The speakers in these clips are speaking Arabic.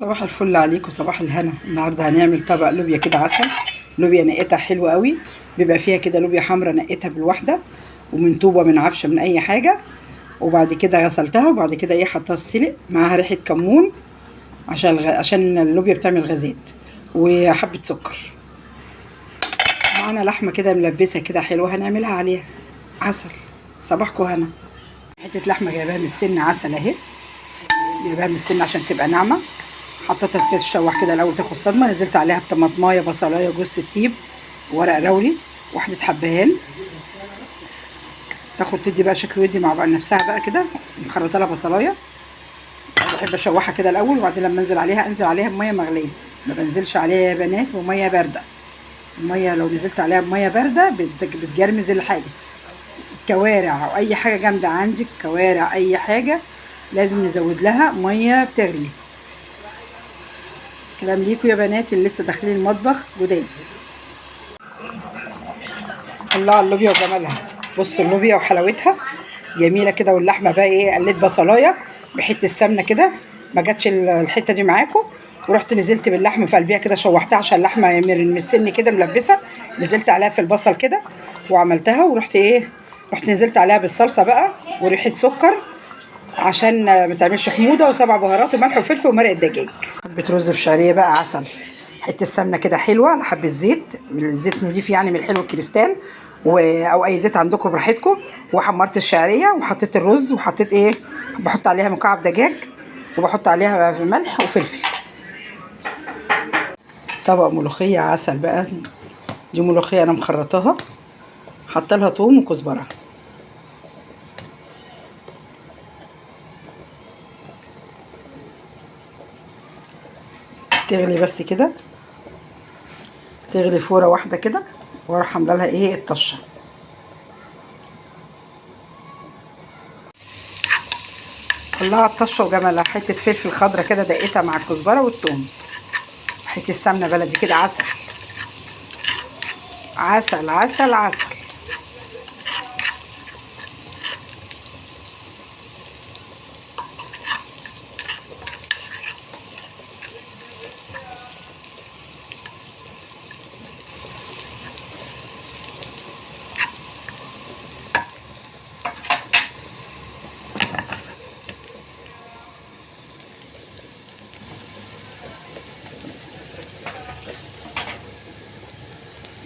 صباح الفل عليكم، صباح الهنا. النهارده هنعمل طبق لوبيا كده عسل. لوبيا نقيتها حلوه قوي، بيبقى فيها كده لوبيا حمرا نقيتها بالواحده، ومن طوبه من عفشه من اي حاجه. وبعد كده غسلتها، وبعد كده حطها السلق معاها ريحه كمون عشان اللوبيا بتعمل غازات، وحبه سكر. معانا لحمه كده ملبسه كده حلوه هنعملها عليها عسل. صباحكم هنا. حته لحمه جايباها من السن عسل اهي، جايباها من السن عشان تبقى ناعمه. حطيتها كده تشوح كده الاول تاخد صدمه، نزلت عليها بطماطمايه بصلايه جوز الطيب ورق لوري واحده حبهان، تاخد تدي بقى شكل ودي مع بعض نفسها بقى كده. مخرطه لها بصلايه، بحب اشوحها كده الاول، وبعدين لما انزل عليها بميه مغليه. ما بنزلش عليها يا بنات بميه بارده. الميه لو نزلت عليها بميه بارده بتجرمز الحاجه. كوارع او اي حاجه جامده عندك، كوارع اي حاجه لازم نزود لها ميه بتغلي. كلام ليكوا يا بنات اللي لسه داخلين المطبخ جداد. الله على اللوبيا وجمالها. بص اللوبيا وحلاوتها جميله كده، واللحمه بقى قليت بصلايه بحته السمنه كده، ما جاتش الحته دي معاكم، ورحت نزلت باللحمه في قلبها كده شوحتها عشان اللحمه من السن كده ملبسه. نزلت عليها في البصل كده وعملتها، ورحت رحت نزلت عليها بالصلصه بقى وريحه سكر عشان ما تعملش حموضه، وسبع بهارات وملح وفلفل ومرق الدجاج. حبه رز بشعريه بقى عسل، حته السمنه كده حلوه على حبه زيت، من الزيت نضيف يعني من الحلو الكريستال، او اي زيت عندكم براحتكم. وحمرت الشعريه وحطيت الرز وحطيت بحط عليها مكعب دجاج، وبحط عليها ملح وفلفل. طبق ملوخيه عسل بقى. دي ملوخيه انا مخرطاها، حاطه لها ثوم وكزبره. تغلي بس كده، تغلي فوره واحده كده، واروح عامله لها الطشه. الله على الطشه وجمالها. حته فلفل خضره كده دقيتها مع الكزبره والثوم، حته السمنه بلدي كده عسل عسل عسل عسل.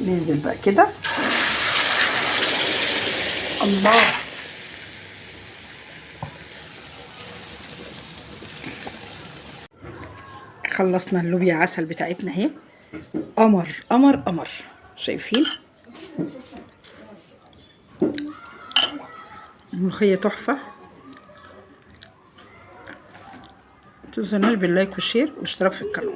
ننزل بقى كده. الله. خلصنا اللوبيا عسل بتاعتنا اهي. قمر قمر قمر. شايفين الملوخيه تحفه. متنسوناش باللايك والشير واشتراك في القناه.